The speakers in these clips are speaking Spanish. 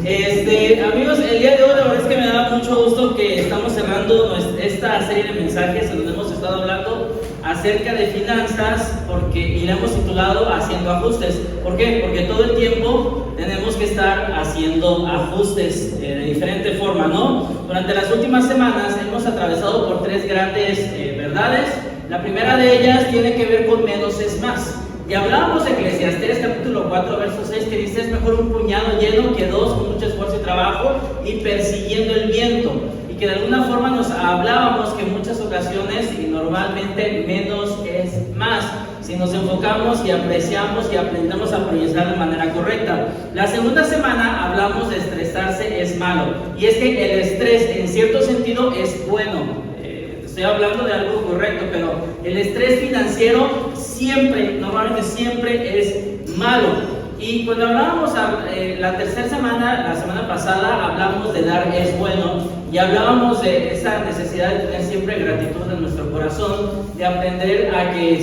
Amigos, el día de hoy la verdad es que me da mucho gusto que estamos cerrando esta serie de mensajes en donde hemos estado hablando acerca de finanzas y la hemos titulado Haciendo Ajustes. ¿Por qué? Porque todo el tiempo tenemos que estar haciendo ajustes de diferente forma, ¿no? Durante las últimas semanas hemos atravesado por tres grandes verdades. La primera de ellas tiene que ver con menos es más. Y hablábamos de Eclesiastés capítulo 4, verso 6, que dice: es mejor un puñado lleno que dos con mucho esfuerzo y trabajo y persiguiendo el viento. Y que de alguna forma nos hablábamos que en muchas ocasiones y normalmente menos es más, si nos enfocamos y apreciamos y aprendemos a proyectar de manera correcta. La segunda semana hablamos de estresarse es malo. Y es que el estrés en cierto sentido es bueno. Estoy hablando de algo correcto, pero el estrés financiero normalmente siempre es malo. Y cuando hablábamos la tercera semana, la semana pasada, hablamos de dar es bueno y hablábamos de esa necesidad de tener siempre gratitud en nuestro corazón, de aprender a que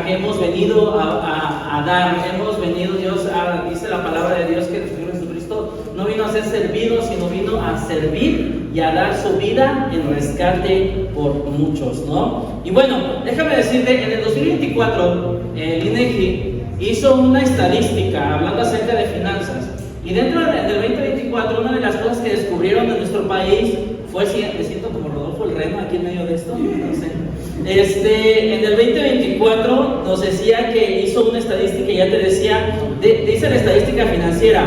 hemos venido a dar, dice la palabra de Dios que el Señor Jesucristo no vino a ser servido, sino vino a servir y a dar su vida en rescate por muchos, ¿no? Y bueno, déjame decirte, en el 2024, el INEGI hizo una estadística hablando acerca de finanzas. Y dentro del 2024, una de las cosas que descubrieron en nuestro país fue, me siento como Rodolfo el Reno aquí en medio de esto, no sé. En el 2024 nos decía que hizo una estadística, ya te decía, dice la estadística financiera,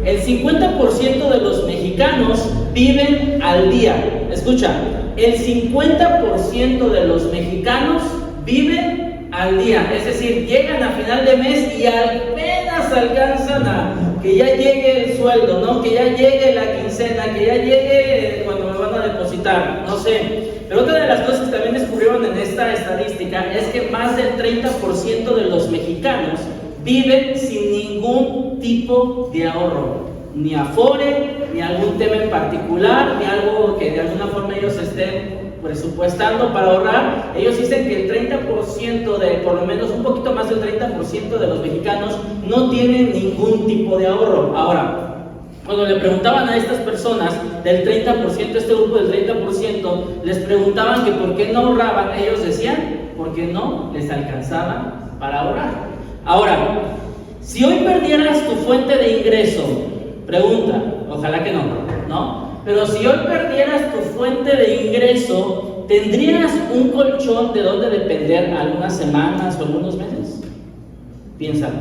el 50% de los mexicanos viven al día. Escucha, el 50% de los mexicanos viven al día, es decir, llegan a final de mes y apenas alcanzan a que ya llegue el sueldo, ¿no? Que ya llegue la quincena, que ya llegue cuando me van a depositar, no sé. Pero otra de las cosas que también descubrieron en esta estadística es que más del 30% de los mexicanos viven sin ningún tipo de ahorro, ni afore, ni algún tema en particular, ni algo que de alguna forma ellos estén presupuestando para ahorrar. Ellos dicen que el 30%, por lo menos un poquito más del 30% de los mexicanos no tienen ningún tipo de ahorro. Ahora, cuando le preguntaban a estas personas del 30%, este grupo del 30%, les preguntaban que por qué no ahorraban, ellos decían, porque no les alcanzaba para ahorrar. Ahora, si hoy perdieras tu fuente de ingreso, pregunta, ojalá que ¿no? Pero si hoy perdieras tu fuente de ingreso, ¿tendrías un colchón de donde depender algunas semanas o algunos meses? Piénsalo,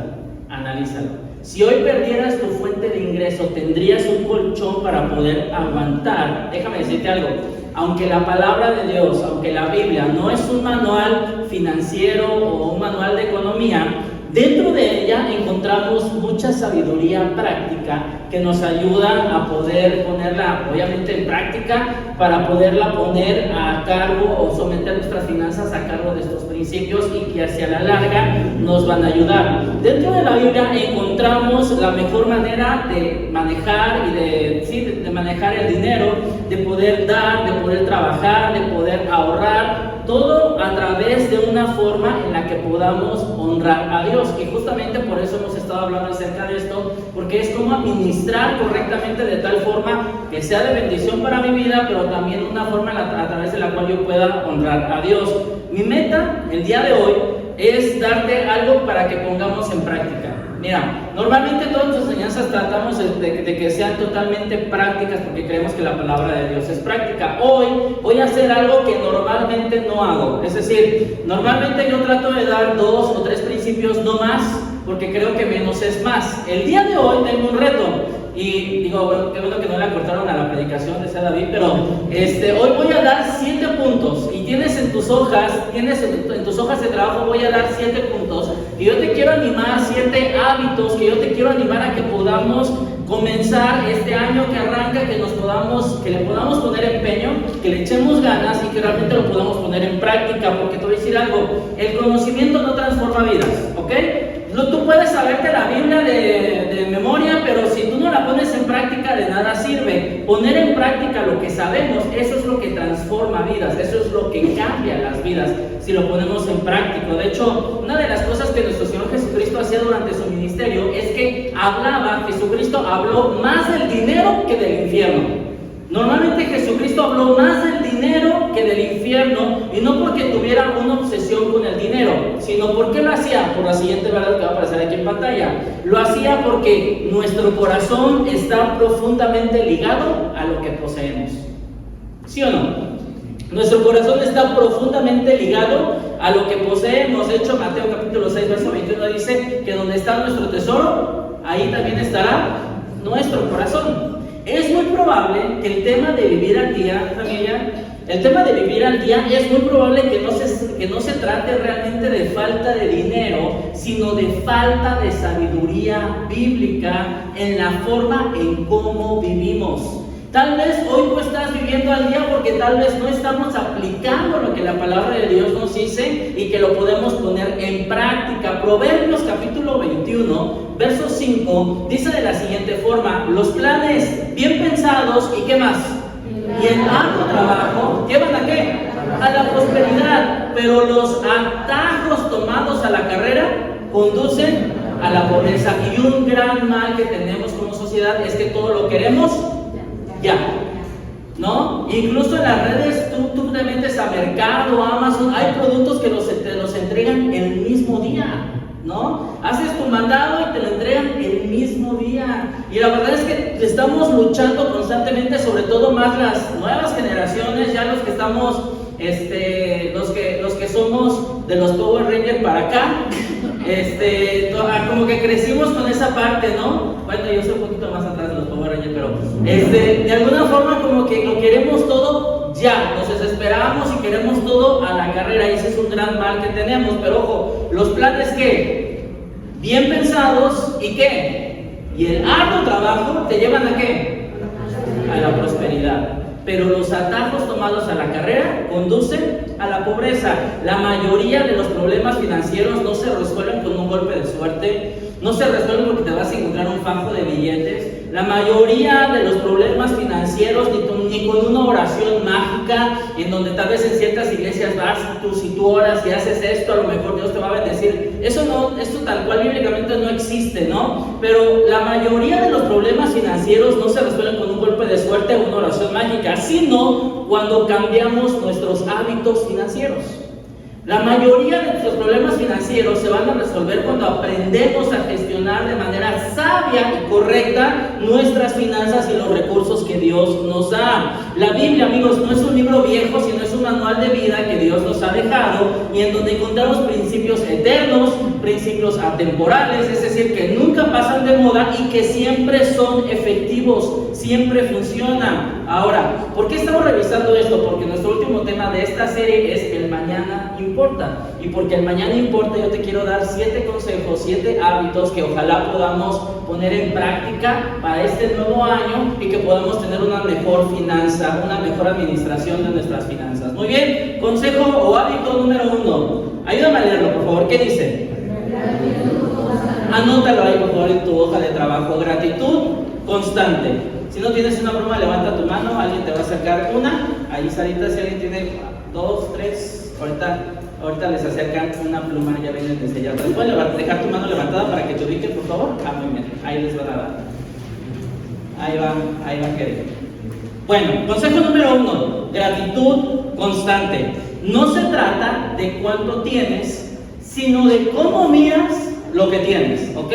analízalo. Si hoy perdieras tu fuente de ingreso, ¿tendrías un colchón para poder aguantar? Déjame decirte algo. Aunque la palabra de Dios, aunque la Biblia no es un manual financiero o un manual de economía, dentro de ella encontramos mucha sabiduría práctica que nos ayuda a poder ponerla, obviamente, en práctica para poderla poner a cargo o someter nuestras finanzas a cargo de estos principios y que hacia la larga nos van a ayudar. Dentro de la Biblia encontramos la mejor manera de manejar y de manejar el dinero, de poder dar, de poder trabajar, de poder ahorrar, todo a través de una forma en la que podamos honrar a Dios. Y justamente por eso hemos estado hablando acerca de esto, porque es como administrar correctamente de tal forma que sea de bendición para mi vida, pero también una forma a través de la cual yo pueda honrar a Dios. Mi meta el día de hoy es darte algo para que pongamos en práctica. Mira, normalmente todas nuestras enseñanzas tratamos de que sean totalmente prácticas porque creemos que la palabra de Dios es práctica. Hoy voy a hacer algo que normalmente no hago. Es decir, normalmente yo trato de dar 2 o 3 principios, no más, porque creo que menos es más. El día de hoy tengo un reto. Y digo, bueno, qué bueno que no le acortaron a la predicación de ese David, pero hoy voy a dar 7 puntos. Y tienes en tus hojas de trabajo, voy a dar 7 puntos. Y yo te quiero animar, 7 hábitos que yo te quiero animar a que podamos comenzar este año que arranca, que le podamos poner empeño, que le echemos ganas y que realmente lo podamos poner en práctica. Porque te voy a decir algo, el conocimiento no transforma vidas, ¿ok? Tú puedes saberte la Biblia de memoria, pero si tú no la pones en práctica, de nada sirve. Poner en práctica lo que sabemos, eso es lo que transforma vidas, eso es lo que cambia las vidas, si lo ponemos en práctica. De hecho, una de las cosas que nuestro Señor Jesucristo hacía durante su ministerio es que que Jesucristo habló más del dinero que del infierno. Normalmente Jesucristo habló más del dinero que del infierno, y no porque tuviera una obsesión con el dinero, sino porque lo hacía, por la siguiente verdad que va a aparecer aquí en pantalla. Lo hacía porque nuestro corazón está profundamente ligado a lo que poseemos. ¿Sí o no? Nuestro corazón está profundamente ligado a lo que poseemos. De hecho, Mateo capítulo 6, verso 21 dice que donde está nuestro tesoro, ahí también estará nuestro corazón. Es muy probable que el tema de vivir al día, familia, el tema de vivir al día es muy probable que no se trate realmente de falta de dinero, sino de falta de sabiduría bíblica en la forma en cómo vivimos. Tal vez hoy tú estás viviendo al día porque tal vez no estamos aplicando lo que la palabra de Dios nos dice y que lo podemos poner en práctica. Proverbios capítulo 21, verso 5, dice de la siguiente forma: los planes bien pensados, ¿y qué más? Y el arduo trabajo, ¿llevan a qué? A la prosperidad, pero los atajos tomados a la carrera conducen a la pobreza. Y un gran mal que tenemos como sociedad es que todo lo queremos ya, ¿no? Incluso en las redes, tú te metes a Mercado, Amazon, hay productos que te los entregan el mismo día, ¿no? Haces tu mandado y te lo entregan el mismo día. Y la verdad es que estamos luchando constantemente, sobre todo más las nuevas generaciones, ya los que estamos, los que somos de los Power Rangers para acá, como que crecimos con esa parte, ¿no? Bueno, yo soy un poquito más atrás de los Power Rangers, pero de alguna forma como que lo queremos todo ya, nos desesperamos y queremos todo a la carrera, y ese es un gran mal que tenemos. Pero ojo, los planes ¿qué? Bien pensados, ¿y qué? Y el arduo trabajo te llevan ¿a qué? A la prosperidad. Pero los atajos tomados a la carrera conducen a la pobreza. La mayoría de los problemas financieros no se resuelven con un golpe de suerte, no se resuelven porque te vas a encontrar un fajo de billetes. La mayoría de los problemas financieros ni con una oración mágica, en donde tal vez en ciertas iglesias vas, si tú oras y haces esto, a lo mejor Dios te va a bendecir. Esto tal cual bíblicamente no existe, ¿no? Pero la mayoría de los problemas financieros no se resuelven con un golpe de suerte o una oración mágica, sino cuando cambiamos nuestros hábitos financieros. La mayoría de nuestros problemas financieros se van a resolver cuando aprendemos a gestionar de manera sabia y correcta nuestras finanzas y los recursos que Dios nos da. La Biblia, amigos, no es un libro viejo, sino es un manual de vida que Dios nos ha dejado, y en donde encontramos principios eternos, principios atemporales, es decir, que nunca pasan de moda y que siempre son efectivos, siempre funcionan. Ahora, ¿por qué estamos revisando esto? Porque nuestro último tema de esta serie es el mañana importa. Y porque el mañana importa, yo te quiero dar 7 consejos, 7 hábitos que ojalá podamos poner en práctica para este nuevo año y que podamos tener una mejor finanza, una mejor administración de nuestras finanzas. Muy bien, consejo o hábito número 1. Ayúdame a leerlo, por favor. ¿Qué dice? Anótalo ahí, por favor, en tu hoja de trabajo. Gratitud constante. Si no tienes una pluma, levanta tu mano, alguien te va a sacar una. Ahí, Sarita, si alguien tiene 2, 3, ahorita les acercan una pluma, ya vienen desde allá atrás. ¿Pueden dejar tu mano levantada para que te ubiquen, por favor? Muy bien, ahí les van a dar. Ahí va a querer. Bueno, consejo número 1, gratitud constante. No se trata de cuánto tienes, sino de cómo miras lo que tienes, ¿ok?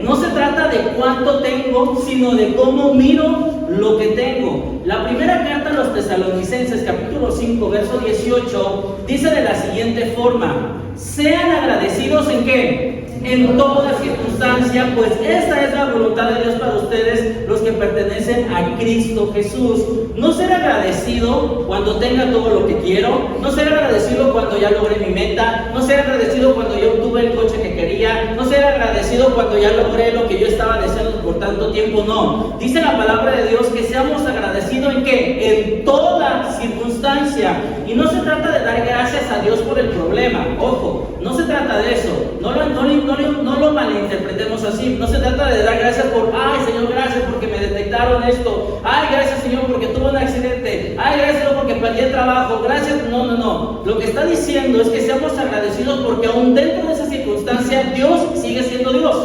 No se trata de cuánto tengo, sino de cómo miro lo que tengo. La primera carta a los Tesalonicenses, capítulo 5, verso 18, dice de la siguiente forma: sean agradecidos ¿en qué? En toda circunstancia, pues esta es la voluntad de Dios para ustedes, los que pertenecen a Cristo Jesús. No ser agradecido cuando tenga todo lo que quiero, no ser agradecido cuando ya logré mi meta, no ser agradecido cuando yo obtuve el coche que quería, no ser agradecido cuando ya logré lo que yo estaba deseando por tanto tiempo. No, dice la palabra de Dios que seamos agradecidos ¿en qué? En toda circunstancia. Y no se trata de dar gracias a Dios por el problema, ojo, no se trata de eso, no lo malinterpretemos así. No se trata de dar gracias por, ay Señor, gracias porque me detectaron esto, ay gracias Señor porque tuve un accidente, ay gracias Señor porque perdí el trabajo, gracias, no, lo que está diciendo es que seamos agradecidos porque aún dentro de esa circunstancia Dios sigue siendo Dios.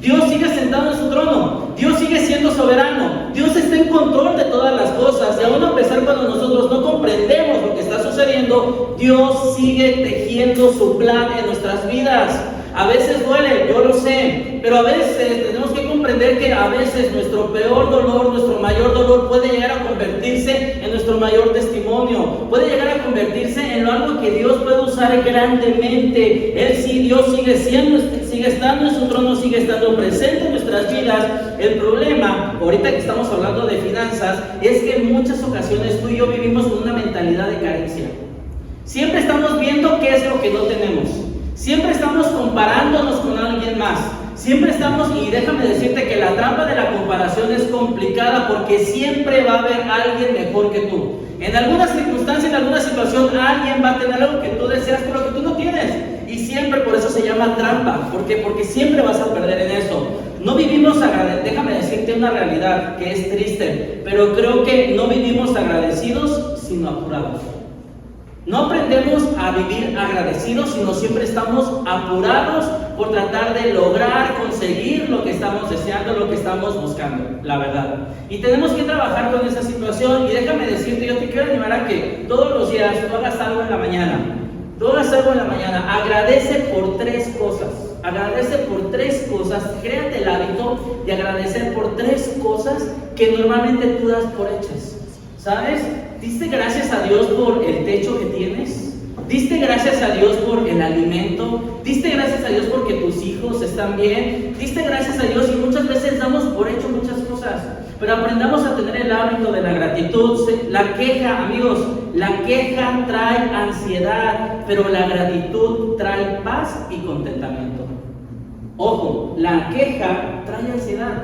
Dios sigue sentado sentado en su trono. Dios sigue siendo soberano. Dios está en control de todas las cosas. Y aún a pesar cuando nosotros no comprendemos lo que está sucediendo, Dios sigue tejiendo su plan en nuestras vidas. A veces duele, yo lo sé, pero a veces tenemos que comprender que a veces nuestro peor dolor, nuestro mayor dolor puede llegar a convertirse en nuestro mayor testimonio, puede llegar a convertirse en algo que Dios puede usar grandemente. Dios sigue estando en su trono, sigue estando presente en nuestras vidas. El problema, ahorita que estamos hablando de finanzas, es que en muchas ocasiones tú y yo vivimos con una mentalidad de carencia. Siempre estamos viendo qué es lo que no tenemos. Siempre estamos comparándonos con alguien más. Siempre estamos, y déjame decirte que la trampa de la comparación es complicada porque siempre va a haber alguien mejor que tú. En alguna circunstancia, en alguna situación, alguien va a tener algo que tú deseas pero que tú no tienes. Y siempre por eso se llama trampa. ¿Por qué? Porque siempre vas a perder en eso. No vivimos déjame decirte una realidad que es triste, pero creo que no vivimos agradecidos, sino apurados. No aprendemos a vivir agradecidos, sino siempre estamos apurados por tratar de lograr, conseguir lo que estamos deseando, lo que estamos buscando, la verdad. Y tenemos que trabajar con esa situación. Y déjame decirte, yo te quiero animar a que todos los días tú hagas algo en la mañana. Tú hagas algo en la mañana. Agradece por 3 cosas. Agradece por 3 cosas. Créate el hábito de agradecer por 3 cosas que normalmente tú das por hechas. ¿Sabes? ¿Diste gracias a Dios por el techo que tienes? ¿Diste gracias a Dios por el alimento? ¿Diste gracias a Dios porque tus hijos están bien? ¿Diste gracias a Dios? Y muchas veces damos por hecho muchas cosas. Pero aprendamos a tener el hábito de la gratitud. La queja, amigos, la queja trae ansiedad, pero la gratitud trae paz y contentamiento. Ojo, la queja trae ansiedad.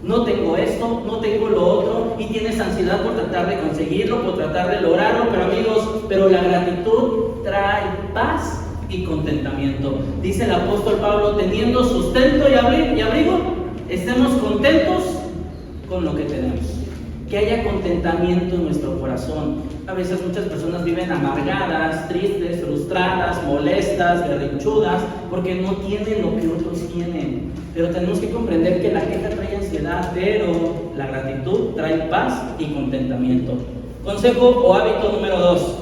No tengo esto, no tengo lo otro, y tienes ansiedad por tratar de conseguirlo, por tratar de lograrlo, pero amigos, pero la gratitud trae paz y contentamiento. Dice el apóstol Pablo, teniendo sustento y abrigo, estemos contentos con lo que tenemos. Que haya contentamiento en nuestro corazón. A veces muchas personas viven amargadas, tristes, frustradas, molestas, berrinchudas, porque no tienen lo que otros tienen. Pero tenemos que comprender que la queja trae ansiedad, pero la gratitud trae paz y contentamiento. Consejo o hábito número 2.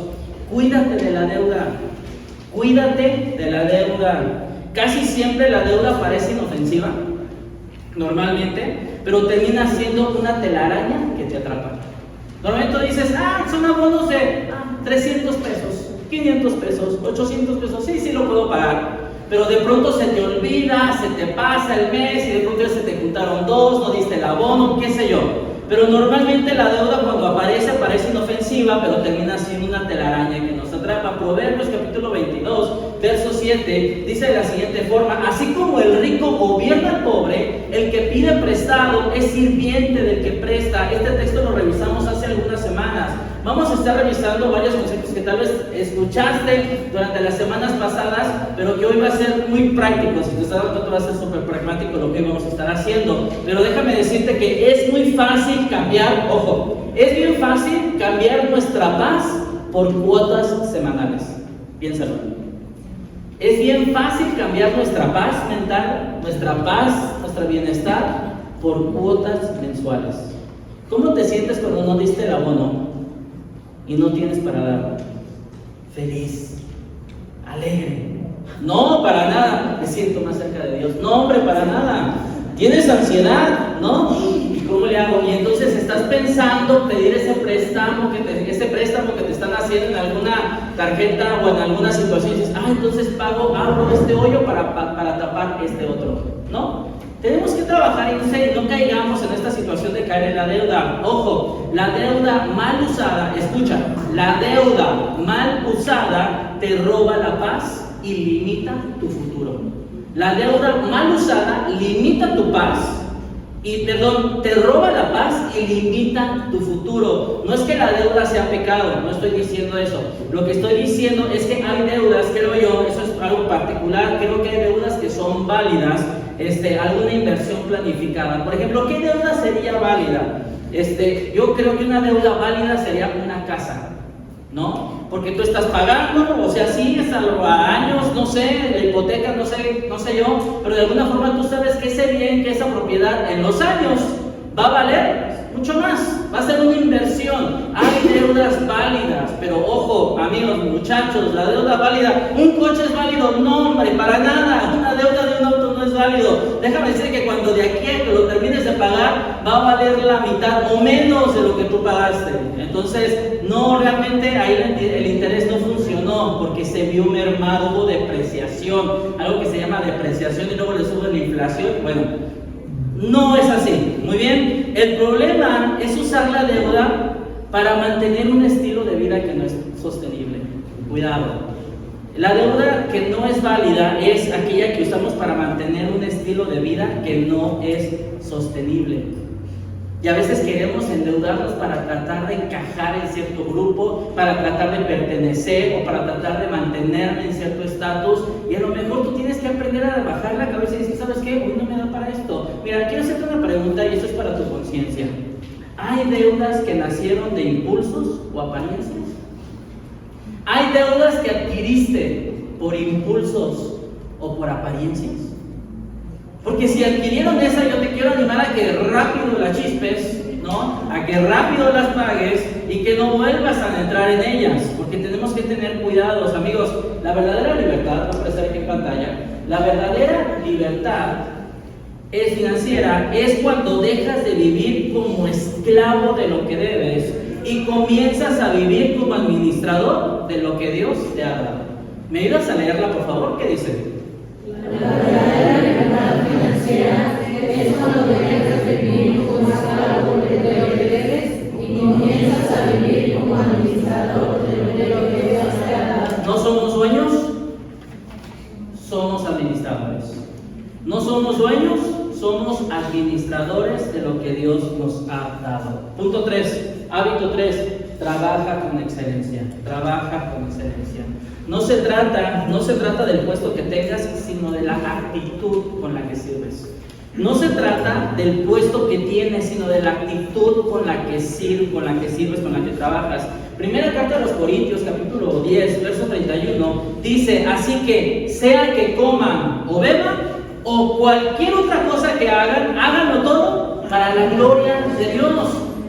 Cuídate de la deuda. Cuídate de la deuda. Casi siempre la deuda parece inofensiva, normalmente, pero termina siendo una telaraña que te atrapa. Normalmente tú dices, son abonos de 300 pesos, 500 pesos, 800 pesos, sí lo puedo pagar. Pero de pronto se te olvida, se te pasa el mes y de pronto ya se te juntaron 2, no diste el abono, qué sé yo. Pero normalmente la deuda cuando aparece inofensiva, pero termina siendo una telaraña que nos atrapa. Proverbios capítulo 22, verso 7, dice de la siguiente forma: así como el rico gobierna al pobre, el que pide prestado es sirviente del que presta. Este texto lo revisamos hace algunas semanas. Vamos a estar revisando varios conceptos que tal vez escuchaste durante las semanas pasadas, pero que hoy va a ser muy práctico. Si te estás dando cuenta, va a ser súper pragmático lo que hoy vamos a estar haciendo. Pero déjame decirte que es muy fácil cambiar, ojo, es bien fácil cambiar nuestra paz por cuotas semanales. Piénsalo. Es bien fácil cambiar nuestra paz mental, nuestra paz, nuestro bienestar por cuotas mensuales. ¿Cómo te sientes cuando no diste el abono y no tienes para dar? Feliz, alegre. No, para nada. Me siento más cerca de Dios. No, hombre, para nada. Tienes ansiedad, ¿no? ¿Y cómo le hago? Y entonces estás pensando pedir ese préstamo que te están haciendo en alguna tarjeta o en alguna situación. Y dices, entonces abro este hoyo para tapar este otro, ¿no? Tenemos que trabajar y no caigamos en esta situación de caer en la deuda. Ojo, la deuda mal usada, escucha, la deuda mal usada te roba la paz y limita tu futuro. La deuda mal usada limita tu paz te roba la paz y limita tu futuro. No es que la deuda sea pecado, no estoy diciendo eso. Lo que estoy diciendo es que hay deudas, creo yo, eso es algo particular, creo que hay deudas que son válidas, alguna inversión planificada. Por ejemplo, ¿qué deuda sería válida? Yo creo que una deuda válida sería una casa, ¿no? Porque tú estás pagando, o sea, sí, es a años, no sé, la hipoteca, no sé yo, pero de alguna forma tú sabes que ese bien, que esa propiedad en los años va a valer mucho más, va a ser una inversión. Hay deudas válidas, pero ojo, amigos, muchachos, la deuda válida, un coche es válido, no hombre, para nada, una deuda de un auto no es válido. Déjame decir que cuando de aquí a que lo termines de pagar, va a valer la mitad o menos de lo que tú pagaste. Entonces, no, realmente ahí el interés no funcionó, porque se vio mermado, hubo depreciación, algo que se llama depreciación, y luego le sube la inflación. Bueno, no es así. Muy bien, el problema es usar la deuda para mantener un estilo de vida que no es sostenible. Cuidado. La deuda que no es válida es aquella que usamos para mantener un estilo de vida que no es sostenible. Y a veces queremos endeudarnos para tratar de encajar en cierto grupo, para tratar de pertenecer o para tratar de mantenerme en cierto estatus. Y a lo mejor tú tienes que aprender a bajar la cabeza y decir, ¿sabes qué? Hoy no me da para esto. Mira, quiero hacerte una pregunta y esto es para tu conciencia. ¿Hay deudas que nacieron de impulsos o apariencias? ¿Hay deudas que adquiriste por impulsos o por apariencias? Porque si adquirieron esa, yo te quiero animar a que rápido las chispes, ¿no? A que rápido las pagues y que no vuelvas a entrar en ellas, porque tenemos que tener cuidados, amigos. La verdadera libertad, va a aparecer aquí en pantalla, la verdadera libertad financiera es cuando dejas de vivir como esclavo de lo que debes y comienzas a vivir como administrador de lo que Dios te ha dado. ¿Me ayudas a leerla, por favor? ¿Qué dice? La verdadera libertad financiera es cuando dejas de vivir como esclavo de lo que debes y comienzas a vivir como administrador de lo que Dios te ha dado. No somos dueños, somos administradores. No somos dueños, somos administradores de lo que Dios nos ha dado. Punto 3, hábito 3, trabaja con excelencia. Trabaja con excelencia. No se trata del puesto que tengas, sino de la actitud con la que sirves. No se trata del puesto que tienes, sino de la actitud con la que sirves, con la que trabajas. Primera carta a los Corintios, capítulo 10, verso 31, dice, así que sea que coman o beban, o cualquier otra cosa que hagan, háganlo todo para la gloria de Dios.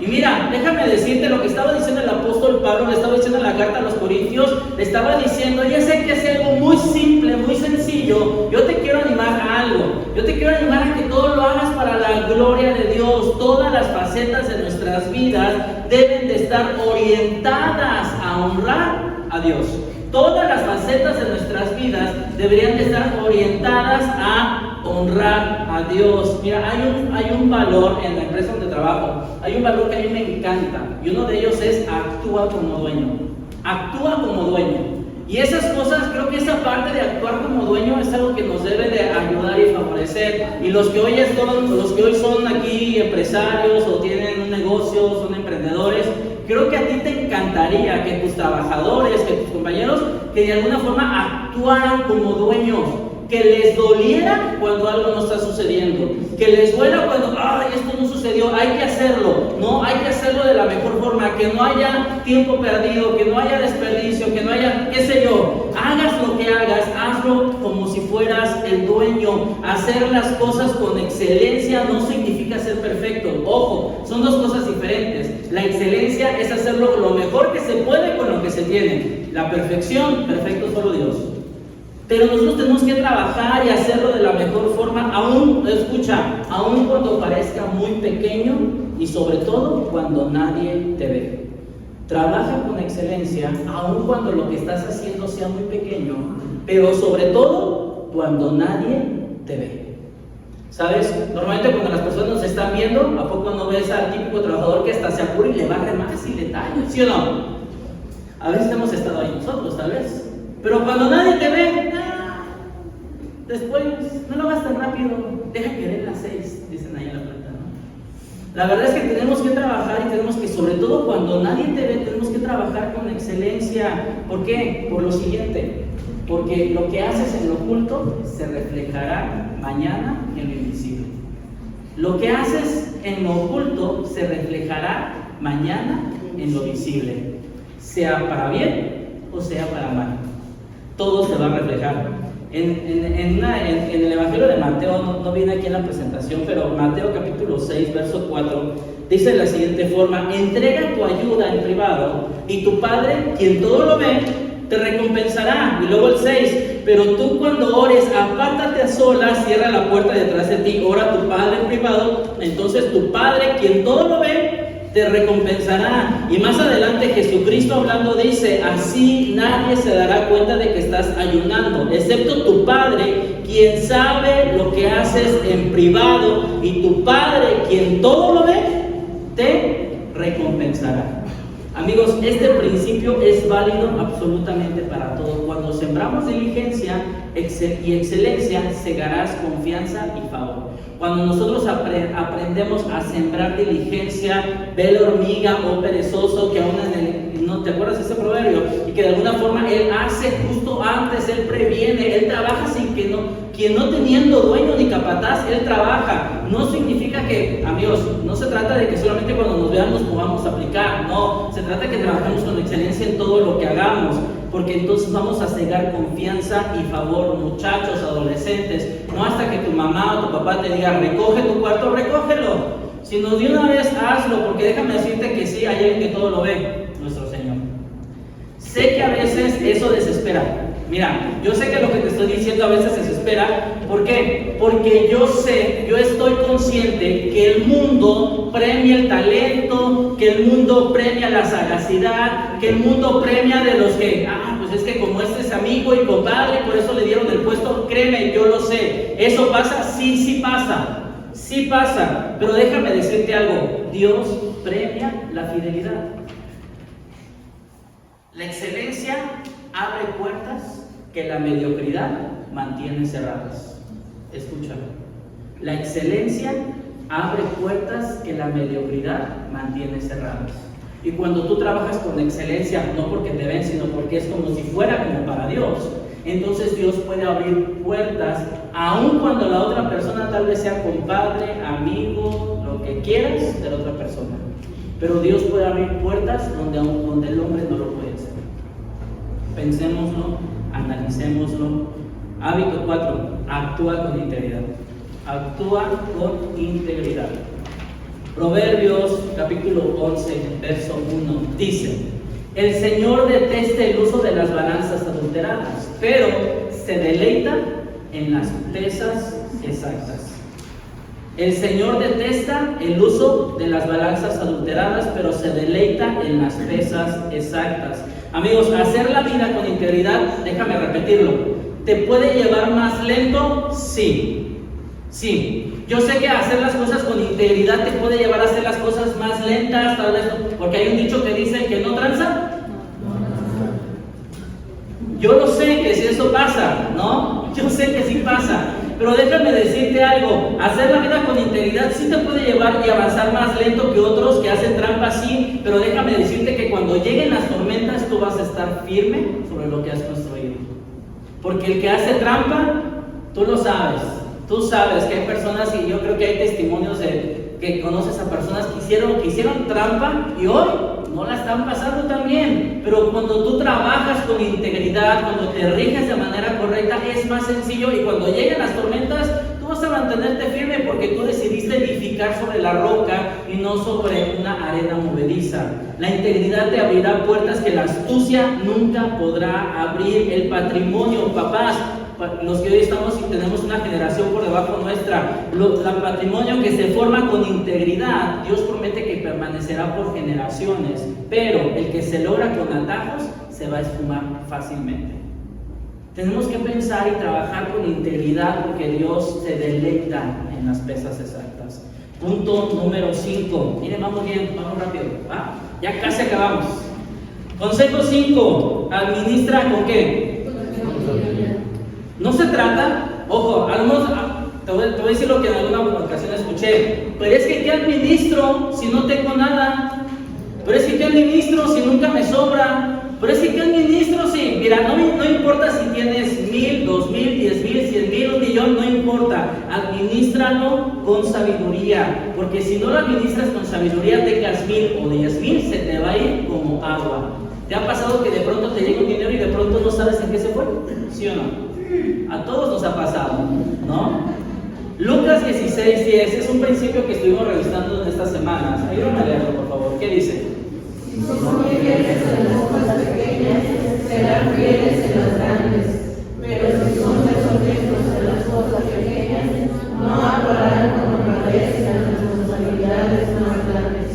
Y mira, déjame decirte lo que estaba diciendo el apóstol Pablo, le estaba diciendo en la carta a los Corintios, le estaba diciendo, ya sé que es algo muy simple, muy sencillo, yo te quiero animar a algo, yo te quiero animar a que todo lo hagas para la gloria de Dios. Todas las facetas de nuestras vidas deben de estar orientadas a honrar a Dios. Todas las facetas de nuestras vidas deberían de estar orientadas a honrar a Dios. Mira, hay un valor en la empresa donde trabajo, hay un valor que a mí me encanta, y uno de ellos es actúa como dueño. Actúa como dueño. Y esas cosas, creo que esa parte de actuar como dueño es algo que nos debe de ayudar y favorecer. Y los que hoy son aquí empresarios o tienen un negocio, son emprendedores, creo que a ti te encantaría que tus trabajadores, que tus compañeros, que de alguna forma actuaran como dueños, que les doliera cuando algo no está sucediendo, que les duela cuando, ay, esto no sucedió, hay que hacerlo, no, hay que hacerlo de la mejor forma, que no haya tiempo perdido, que no haya desperdicio, que no haya, qué sé yo, hagas lo que hagas, hazlo como si fueras el dueño. Hacer las cosas con excelencia no significa ser perfecto, ojo, son dos cosas diferentes. La excelencia es hacerlo lo mejor que se puede con lo que se tiene. La perfección, perfecto solo Dios. Pero nosotros tenemos que trabajar y hacerlo de la mejor forma, aún cuando parezca muy pequeño y sobre todo cuando nadie te ve. Trabaja con excelencia, aún cuando lo que estás haciendo sea muy pequeño, pero sobre todo cuando nadie te ve. ¿Sabes? Normalmente cuando las personas nos están viendo, ¿a poco no ves al típico trabajador que hasta se apura y le barre más y le talla? ¿Sí o no? A veces hemos estado ahí nosotros, tal vez. Pero cuando nadie te ve, después no lo hagas tan rápido, deja que den las 6, dicen ahí en la planta, ¿no? La verdad es que tenemos que trabajar y tenemos que, sobre todo cuando nadie te ve, tenemos que trabajar con excelencia. ¿Por qué? Por lo siguiente, porque lo que haces en lo oculto se reflejará mañana en lo invisible. Lo que haces en lo oculto se reflejará mañana en lo visible, sea para bien o sea para mal. Todo se va a reflejar. En el Evangelio de Mateo, no viene aquí en la presentación, pero Mateo capítulo 6, verso 4, dice de la siguiente forma: entrega tu ayuda en privado y tu Padre, quien todo lo ve, te recompensará. Y luego el 6, pero tú cuando ores, apártate a solas, cierra la puerta detrás de ti, ora a tu Padre en privado, entonces tu Padre, quien todo lo ve, te recompensará. Y más adelante Jesucristo hablando dice: así nadie se dará cuenta de que estás ayunando, excepto tu Padre, quien sabe lo que haces en privado, y tu Padre, quien todo lo ve, te recompensará. Amigos, este principio es válido absolutamente para todos. Cuando sembramos diligencia y excelencia, segarás confianza y favor. Cuando nosotros aprendemos a sembrar diligencia, ve la hormiga o perezoso que aún ¿no te acuerdas de ese proverbio? Y que de alguna forma él hace justo antes, él previene, él trabaja sin que no teniendo dueño ni capataz, él trabaja. No significa que, amigos, no se trata de que solamente cuando nos veamos podamos aplicar, no, se trata de que trabajemos con excelencia en todo lo que hagamos, porque entonces vamos a cegar confianza y favor. Muchachos, adolescentes, no hasta que tu mamá o tu papá te diga recoge tu cuarto, recógelo, sino de una vez hazlo, porque déjame decirte que sí, hay alguien que todo lo ve, nuestro Señor. Sé que a veces eso desespera. Mira, yo sé que lo que te estoy diciendo a veces desespera. ¿Por qué? Porque yo estoy consciente que el mundo premia el talento, que el mundo premia la sagacidad, que el mundo premia de los que, pues es que como este es amigo y compadre, por eso le dieron el puesto. Créeme, yo lo sé. ¿Eso pasa? Sí pasa. Sí pasa. Pero déjame decirte algo. Dios premia la fidelidad. La excelencia abre puertas que la mediocridad mantiene cerradas. Escúchalo. La excelencia abre puertas que la mediocridad mantiene cerradas. Y cuando tú trabajas con excelencia, no porque te ven, sino porque es como si fuera como para Dios, entonces Dios puede abrir puertas, aun cuando la otra persona tal vez sea compadre, amigo, lo que quieras de la otra persona. Pero Dios puede abrir puertas donde el hombre no lo puede hacer. Pensémoslo, analicémoslo. Hábito 4, actúa con integridad. Actúa con integridad. Proverbios capítulo 11, verso 1 dice: el Señor detesta el uso de las balanzas adulteradas, pero se deleita en las pesas exactas. El Señor detesta el uso de las balanzas adulteradas, pero se deleita en las pesas exactas. Amigos, hacer la vida con integridad, déjame repetirlo, ¿te puede llevar más lento? Sí. Yo sé que hacer las cosas con integridad te puede llevar a hacer las cosas más lentas, tal vez, porque hay un dicho que dice que no tranza. Yo lo sé que si eso pasa, ¿no? Yo sé que sí pasa. Pero déjame decirte algo, hacer la vida con integridad sí te puede llevar y avanzar más lento que otros que hacen trampa, sí, pero déjame decirte que cuando lleguen las tormentas tú vas a estar firme sobre lo que has construido. Porque el que hace trampa, tú lo sabes, tú sabes que hay personas, y yo creo que hay testimonios de que conoces a personas que hicieron trampa y hoy no la están pasando tan bien. Pero cuando tú trabajas con integridad, cuando te riges de manera correcta, es más sencillo, y cuando lleguen las tormentas, tú vas a mantenerte firme porque tú decidiste edificar sobre la roca y no sobre una arena movediza. La integridad te abrirá puertas que la astucia nunca podrá abrir. El patrimonio, papás, los que hoy estamos y tenemos una generación por debajo nuestra, el patrimonio que se forma con integridad, Dios promete que permanecerá por generaciones, pero el que se logra con atajos se va a esfumar fácilmente. Tenemos que pensar y trabajar con integridad porque Dios se deleita en las pesas exactas. Punto número 5. Miren, vamos bien, vamos rápido. Ya casi acabamos. Consejo 5. Administra con qué. No se trata, ojo, te voy a decir lo que en alguna ocasión escuché, pero es que ¿qué administro si no tengo nada? Pero es que ¿qué administro si nunca me sobra? Pero es que ¿qué administro si, mira, no importa si tienes 1,000, 2,000, 10,000, 100,000, 1,000,000, no importa, administralo con sabiduría, porque si no lo administras con sabiduría, tengas 1,000 o 10,000, se te va a ir como agua. ¿Te ha pasado que de pronto te llega un dinero y de pronto no sabes en qué se fue? ¿Sí o no? A todos nos ha pasado, ¿no? Lucas 16:10 es un principio que estuvimos revisando en estas semanas. Ayúdame a leerlo, por favor. ¿Qué dice? Si son fieles en las cosas pequeñas, serán fieles en las grandes. Pero si son desobedientes en las cosas pequeñas, no actuarán con honradez en las responsabilidades más grandes.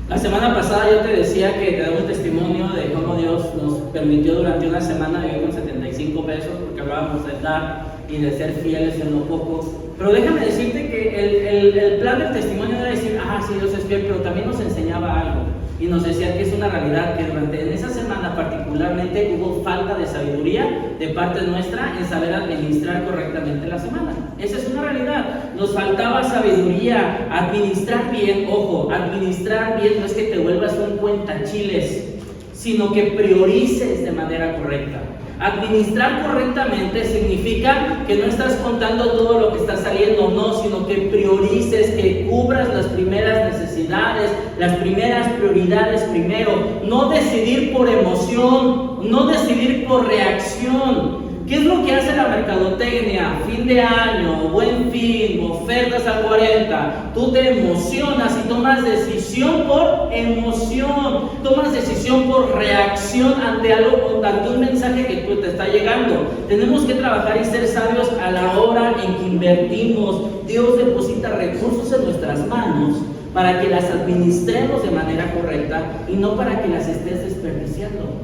La semana pasada yo te decía que te daba un testimonio de cómo Dios nos permitió durante una semana vivir con 75 pesos, porque hablábamos de dar y de ser fieles en lo poco. Pero déjame decirte que el plan del testimonio era decir, sí, Dios es fiel, pero también nos enseñaba algo. Y nos decía que es una realidad que en esa semana particularmente hubo falta de sabiduría de parte nuestra en saber administrar correctamente la semana. Esa es una realidad. Nos faltaba sabiduría, administrar bien. Ojo, administrar bien no es que te vuelvas un cuentachiles, sino que priorices de manera correcta. Administrar correctamente significa que no estás contando todo lo que está saliendo, no, sino que priorices, que cubras las primeras necesidades, las primeras prioridades primero. No decidir por emoción, no decidir por reacción. ¿Qué es lo que hace la mercadotecnia? Fin de año, Buen Fin, ofertas al 40. Tú te emocionas y tomas decisión por emoción. Tomas decisión por reacción ante algo, ante un mensaje que te está llegando. Tenemos que trabajar y ser sabios a la hora en que invertimos. Dios deposita recursos en nuestras manos para que las administremos de manera correcta y no para que las estés desperdiciando.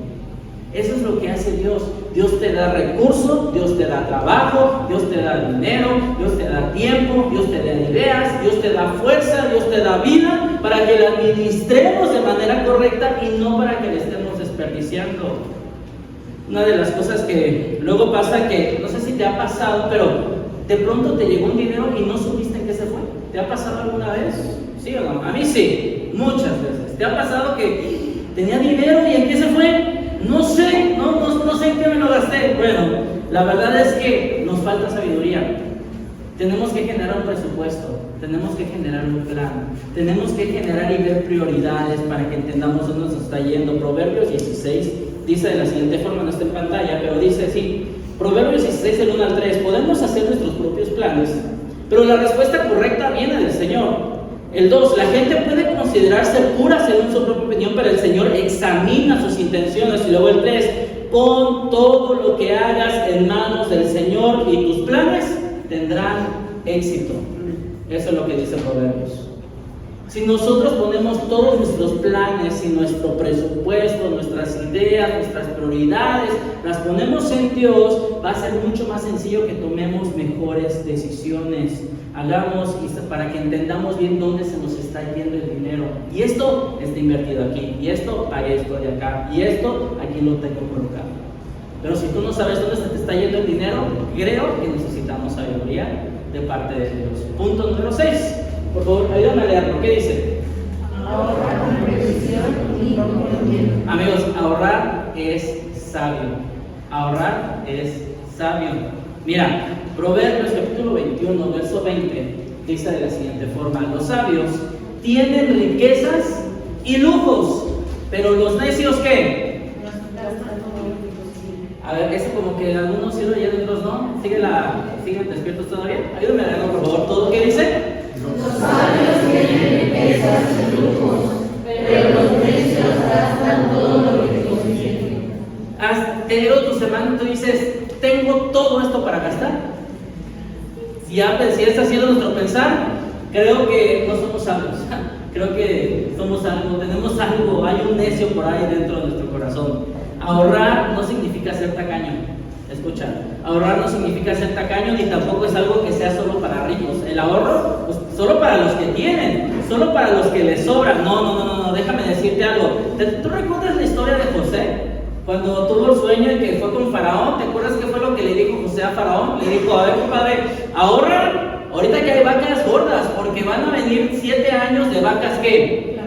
Eso es lo que hace Dios. Dios te da recursos, Dios te da trabajo, Dios te da dinero, Dios te da tiempo, Dios te da ideas, Dios te da fuerza, Dios te da vida para que la administremos de manera correcta y no para que la estemos desperdiciando. Una de las cosas que luego pasa, que no sé si te ha pasado, pero de pronto te llegó un dinero y no supiste en qué se fue. ¿Te ha pasado alguna vez? ¿Sí o no? A mí sí, muchas veces. ¿Te ha pasado que tenía dinero y en qué se fue? No sé, no sé en qué me lo gasté. Bueno, la verdad es que nos falta sabiduría. Tenemos que generar un presupuesto, tenemos que generar un plan, tenemos que generar y ver prioridades para que entendamos dónde nos está yendo. Proverbios 16 dice de la siguiente forma, no está en pantalla, pero dice así, Proverbios 16, del 1 al 3, podemos hacer nuestros propios planes, pero la respuesta correcta viene del Señor. El 2, la gente puede considerarse pura según su propia opinión, pero el Señor examina sus intenciones. Y luego el 3, pon todo lo que hagas en manos del Señor y tus planes tendrán éxito. Eso es lo que dice Proverbios. Si nosotros ponemos todos nuestros planes y nuestro presupuesto, nuestras ideas, nuestras prioridades, las ponemos en Dios, va a ser mucho más sencillo que tomemos mejores decisiones. Hagamos para que entendamos bien dónde se nos está yendo el dinero. Y esto está invertido aquí, y esto pagué esto de acá, y esto aquí lo tengo colocado. Pero si tú no sabes dónde se te está yendo el dinero, creo que necesitamos sabiduría de parte de Dios. Punto número 6. Por favor, ayúdame a leerlo. ¿Qué dice? Ahorrar con precisión y conocimiento. Amigos, ahorrar es sabio. Ahorrar es sabio. Mira, Proverbios capítulo 21, verso 20, dice de la siguiente forma: los sabios tienen riquezas y lujos, pero los necios, ¿qué? A ver, eso como que algunos sí lo oyen, otros no. ¿Siguen despiertos todavía? Ayúdame a leerlo, por favor. ¿Todo qué dice? Los sabios tienen riquezas y lujos, pero los necios gastan todo lo que consiguen. Has tenido tu semana y tú dices, tengo todo esto para gastar. Si está haciendo nuestro pensar, creo que no somos sabios. Creo que somos algo, tenemos algo, hay un necio por ahí dentro de nuestro corazón. Ahorrar no significa ser tacaño. Escucha, ahorrar no significa ser tacaño, ni tampoco es algo que sea solo para ricos. El ahorro, pues, solo para los que tienen, solo para los que les sobran. No, déjame decirte algo. ¿Tú recuerdas la historia de José? Cuando tuvo el sueño y que fue con Faraón, ¿te acuerdas qué fue lo que le dijo José a Faraón? Le dijo, a ver, compadre, ahorra ahorita que hay vacas gordas, porque van a venir 7 años de vacas, ¿qué?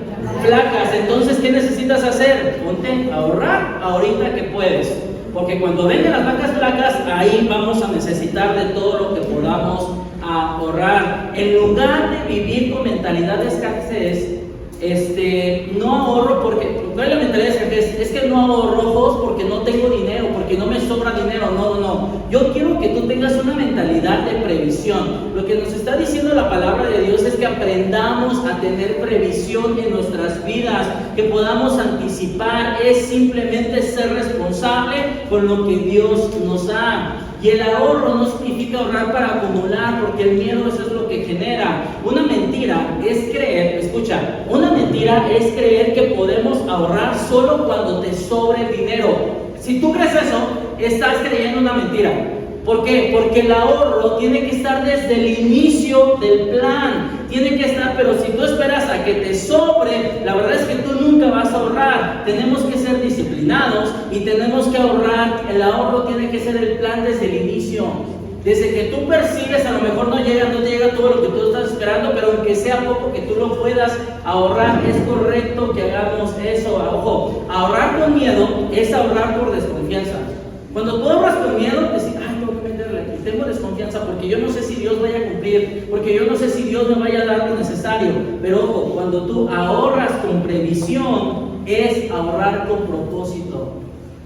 Flacas. Entonces, ¿qué necesitas hacer? Ponte a ahorrar ahorita que puedes, porque cuando vengan las vacas flacas, ahí vamos a necesitar de todo lo que podamos ahorrar. En lugar de vivir con mentalidad de escasez, no ahorro porque, ¿cuál es la mentalidad de Jesús? Es que no hago rojos porque no tengo dinero, porque no me sobra dinero. No. Yo quiero que tú tengas una mentalidad de previsión. Lo que nos está diciendo la palabra de Dios es que aprendamos a tener previsión en nuestras vidas, que podamos anticipar, es simplemente ser responsable con lo que Dios nos da. Y el ahorro no significa ahorrar para acumular, porque el miedo eso es lo que genera. Una mentira es creer, escucha, una mentira es creer que podemos ahorrar solo cuando te sobre el dinero. Si tú crees eso, estás creyendo una mentira. ¿Por qué? Porque el ahorro tiene que estar desde el inicio del plan. Tiene que estar, pero si tú esperas a que te sobre, la verdad es que tú nunca vas a ahorrar. Tenemos que ser disciplinados y tenemos que ahorrar. El ahorro tiene que ser el plan desde el inicio. Desde que tú percibes, a lo mejor no te llega todo lo que tú estás esperando, pero aunque sea poco que tú lo puedas ahorrar, es correcto que hagamos eso. Ojo, ahorrar con miedo es ahorrar por desconfianza. Cuando tú ahorras con miedo, decís, tengo desconfianza porque yo no sé si Dios vaya a cumplir, porque yo no sé si Dios me vaya a dar lo necesario. Pero ojo, cuando tú ahorras con previsión, es ahorrar con propósito.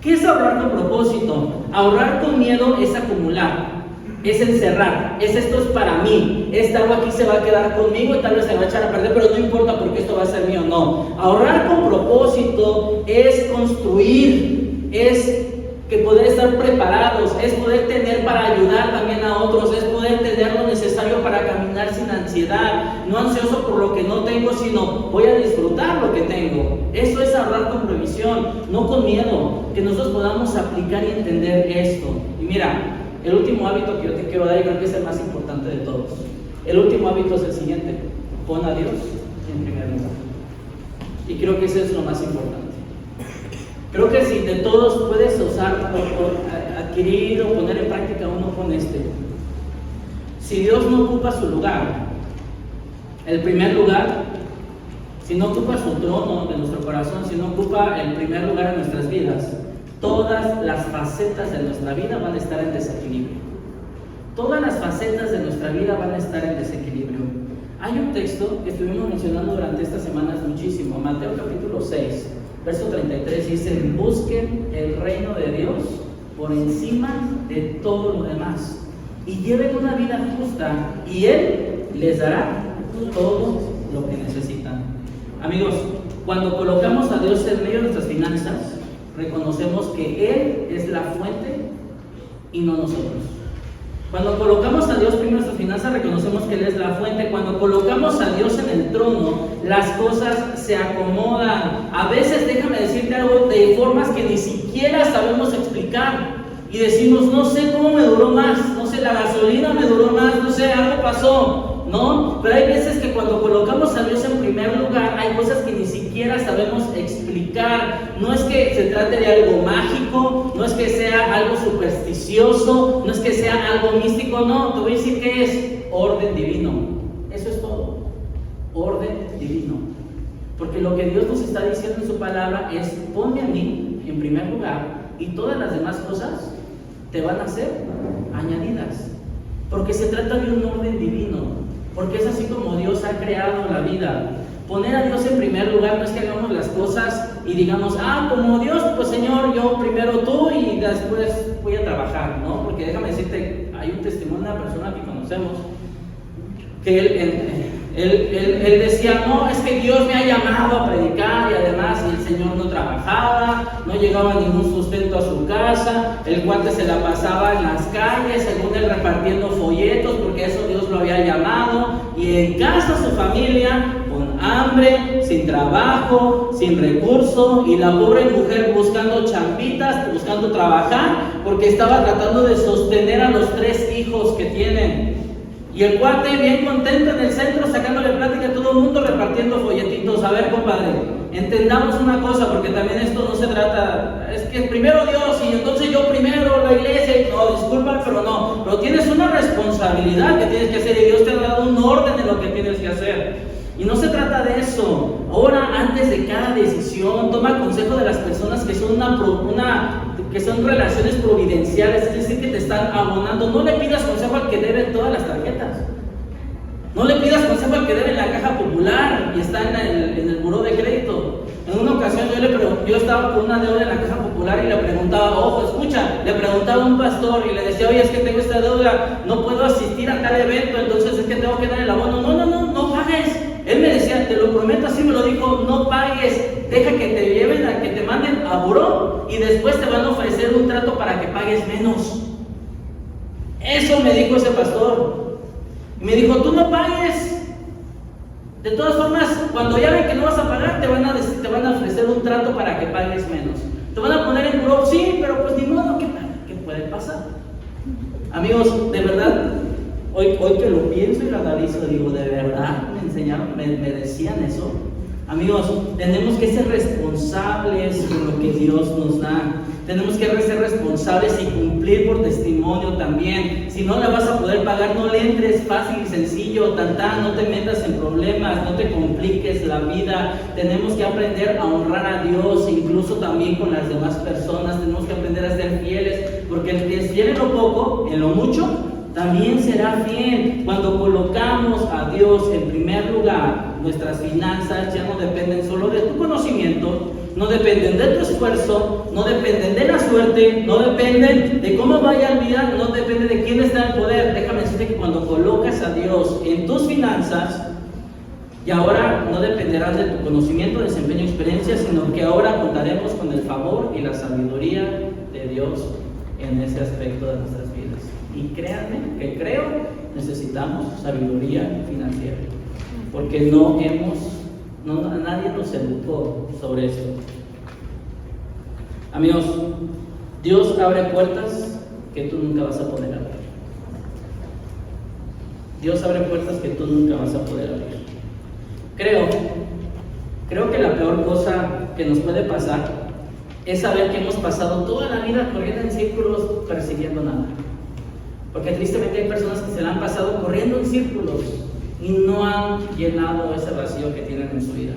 ¿Qué es ahorrar con propósito? Ahorrar con miedo es acumular, es encerrar, esto es para mí, esta agua aquí se va a quedar conmigo y tal vez se va a echar a perder, pero no importa porque esto va a ser mío. No, ahorrar con propósito es construir, es que poder estar preparados, es poder tener para ayudar también a otros, es poder tener lo necesario para caminar sin ansiedad, no ansioso por lo que no tengo, sino voy a disfrutar lo que tengo. Eso es ahorrar con previsión, no con miedo, que nosotros podamos aplicar y entender esto. Y mira, el último hábito que yo te quiero dar, y creo que es el más importante de todos, el último hábito es el siguiente: pon a Dios en primer lugar. Y creo que eso es lo más importante. Creo que si de todos puedes usar o adquirir o poner en práctica uno con este. Si Dios no ocupa su lugar, el primer lugar, si no ocupa su trono de nuestro corazón, si no ocupa el primer lugar en nuestras vidas, todas las facetas de nuestra vida van a estar en desequilibrio. Todas las facetas de nuestra vida van a estar en desequilibrio. Hay un texto que estuvimos mencionando durante estas semanas muchísimo, Mateo capítulo 6. Verso 33 dice: busquen el reino de Dios por encima de todo lo demás y lleven una vida justa y Él les dará todo lo que necesitan. Amigos, cuando colocamos a Dios en medio de nuestras finanzas, reconocemos que Él es la fuente y no nosotros. Cuando colocamos a Dios primero en nuestras finanzas, reconocemos que Él es la fuente. Cuando colocamos a Dios en el trono, las cosas se acomodan. A veces, déjame decirte algo, de formas que ni siquiera sabemos explicar. Y decimos, no sé cómo me duró más, no sé, la gasolina me duró más, no sé, algo pasó, ¿no? Pero hay veces que cuando colocamos a Dios en primer lugar, hay cosas que ni siquiera sabemos explicar. No es que se trate de algo mágico, no es que sea algo supersticioso, no es que sea algo místico, no, te voy a decir que es orden divino. Eso es todo, orden divino. Porque lo que Dios nos está diciendo en su palabra es: ponme a mí en primer lugar y todas las demás cosas te van a ser añadidas. Porque se trata de un orden divino, porque es así como Dios ha creado la vida. Poner a Dios en primer lugar no es que hagamos las cosas y digamos, como Dios, pues Señor, yo primero tú y después voy a trabajar, ¿no? Porque déjame decirte, hay un testimonio de una persona que conocemos que él decía, no, es que Dios me ha llamado a predicar, y además el Señor no trabajaba, no llegaba ningún sustento a su casa, el cuate se la pasaba en las calles, según él repartiendo folletos, porque eso Dios lo había llamado, y en casa su familia con hambre, sin trabajo, sin recurso, y la pobre mujer buscando chambitas, buscando trabajar, porque estaba tratando de sostener a los 3 hijos que tienen. Y el cuate bien contento en el centro, sacándole plática a todo el mundo, repartiendo folletitos. A ver, compadre, entendamos una cosa, porque también esto no se trata, es que primero Dios y entonces yo primero la iglesia, y no, disculpa, pero no, pero tienes una responsabilidad que tienes que hacer y Dios te ha dado un orden en lo que tienes que hacer. Y no se trata de eso. Ahora, antes de cada decisión, toma consejo de las personas que son que son relaciones providenciales, es decir, que te están abonando. No le pidas consejo al que debe todas las tarjetas. No le pidas consejo al uno que debe en la caja popular y está en el buró de crédito. En una ocasión yo estaba con una deuda en la caja popular y le preguntaba, ojo, escucha, le preguntaba a un pastor y le decía, oye, es que tengo esta deuda, no puedo asistir a tal evento, entonces es que tengo que dar el abono. No pagues. Él me decía, te lo prometo, así me lo dijo, no pagues, deja que te lleven, que te manden a buró y después te van a ofrecer un trato para que pagues menos. Eso me dijo ese pastor. Y me dijo, tú no pagues. De todas formas, cuando ya ven que no vas a pagar, te van a ofrecer un trato para que pagues menos. Te van a poner en buró, sí, pero pues ni modo, ¿qué puede pasar? Amigos, de verdad, hoy que lo pienso y lo analizo, digo, de verdad me enseñaron, me decían eso. Amigos, tenemos que ser responsables con lo que Dios nos da. Tenemos que ser responsables y cumplir por testimonio también. Si no la vas a poder pagar, no le entres fácil y sencillo, no te metas en problemas, no te compliques la vida. Tenemos que aprender a honrar a Dios, incluso también con las demás personas. Tenemos que aprender a ser fieles, porque el que es fiel en lo poco, en lo mucho, también será fiel. Cuando colocamos a Dios en primer lugar, nuestras finanzas ya no dependen solo de tu conocimiento, no dependen de tu esfuerzo, no dependen de la suerte, no dependen de cómo vaya el día, no depende de quién está en el poder. Déjame decirte que cuando colocas a Dios en tus finanzas, y ahora no dependerás de tu conocimiento, desempeño, experiencia, sino que ahora contaremos con el favor y la sabiduría de Dios en ese aspecto de nuestras vidas. Y créanme que necesitamos sabiduría financiera, porque nadie nos educó sobre esto. Amigos, Dios abre puertas que tú nunca vas a poder abrir. Dios abre puertas que tú nunca vas a poder abrir. Creo que la peor cosa que nos puede pasar es saber que hemos pasado toda la vida corriendo en círculos persiguiendo nada. Porque tristemente hay personas que se la han pasado corriendo en círculos y no han llenado ese vacío que tienen en su vida.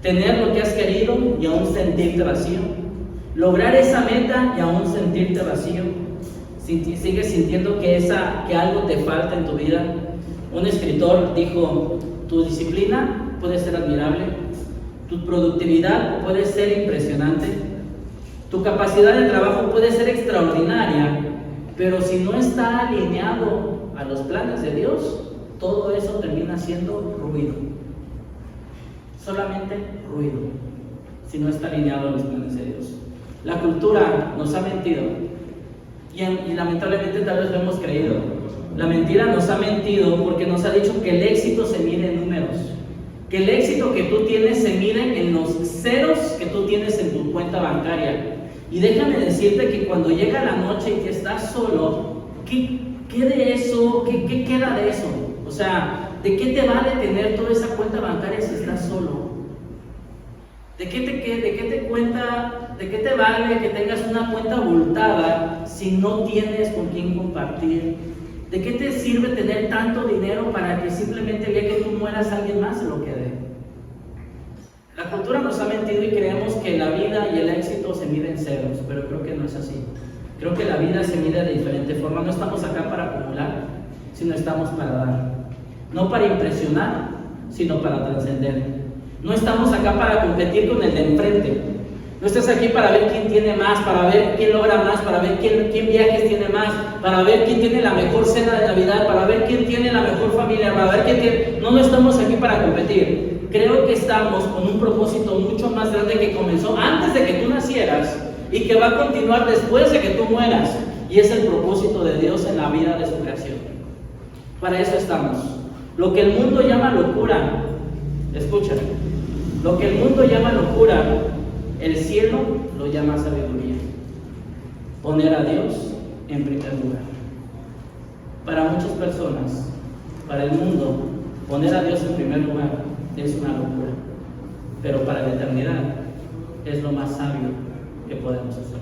Tener lo que has querido y aún sentirte vacío. Lograr esa meta y aún sentirte vacío. Sigues sintiendo que algo te falta en tu vida. Un escritor dijo, tu disciplina puede ser admirable, tu productividad puede ser impresionante, tu capacidad de trabajo puede ser extraordinaria, pero si no está alineado a los planes de Dios, todo eso termina siendo ruido. Solamente ruido, si no está alineado a los planes de Dios. La cultura nos ha mentido y lamentablemente tal vez lo hemos creído. La mentira nos ha mentido porque nos ha dicho que el éxito se mide en números, que el éxito que tú tienes se mide en los ceros que tú tienes en tu cuenta bancaria. Y déjame decirte que cuando llega la noche y que estás solo, ¿qué de eso? ¿Qué queda de eso? O sea, ¿de qué te vale tener toda esa cuenta bancaria si estás solo? ¿De qué te vale que tengas una cuenta abultada si no tienes con quién compartir? ¿De qué te sirve tener tanto dinero para que simplemente el día que tú mueras alguien más se lo quede? La cultura nos ha mentido y creemos que la vida y el éxito se miden en ceros, pero creo que no es así. Creo que la vida se mide de diferente forma. No estamos acá para acumular, sino estamos para dar. No para impresionar, sino para trascender. No estamos acá para competir con el de enfrente. No estás aquí para ver quién tiene más, para ver quién logra más, para ver quién viajes tiene más, para ver quién tiene la mejor cena de Navidad, para ver quién tiene la mejor familia, para ver quién tiene... No estamos aquí para competir. Creo que estamos con un propósito mucho más grande que comenzó antes de que tú nacieras y que va a continuar después de que tú mueras. Y es el propósito de Dios en la vida de su creación. Para eso estamos. Lo que el mundo llama locura, escucha, lo que el mundo llama locura, el cielo lo llama sabiduría. Poner a Dios en primer lugar. Para muchas personas, para el mundo, poner a Dios en primer lugar es una locura. Pero para la eternidad es lo más sabio que podemos hacer.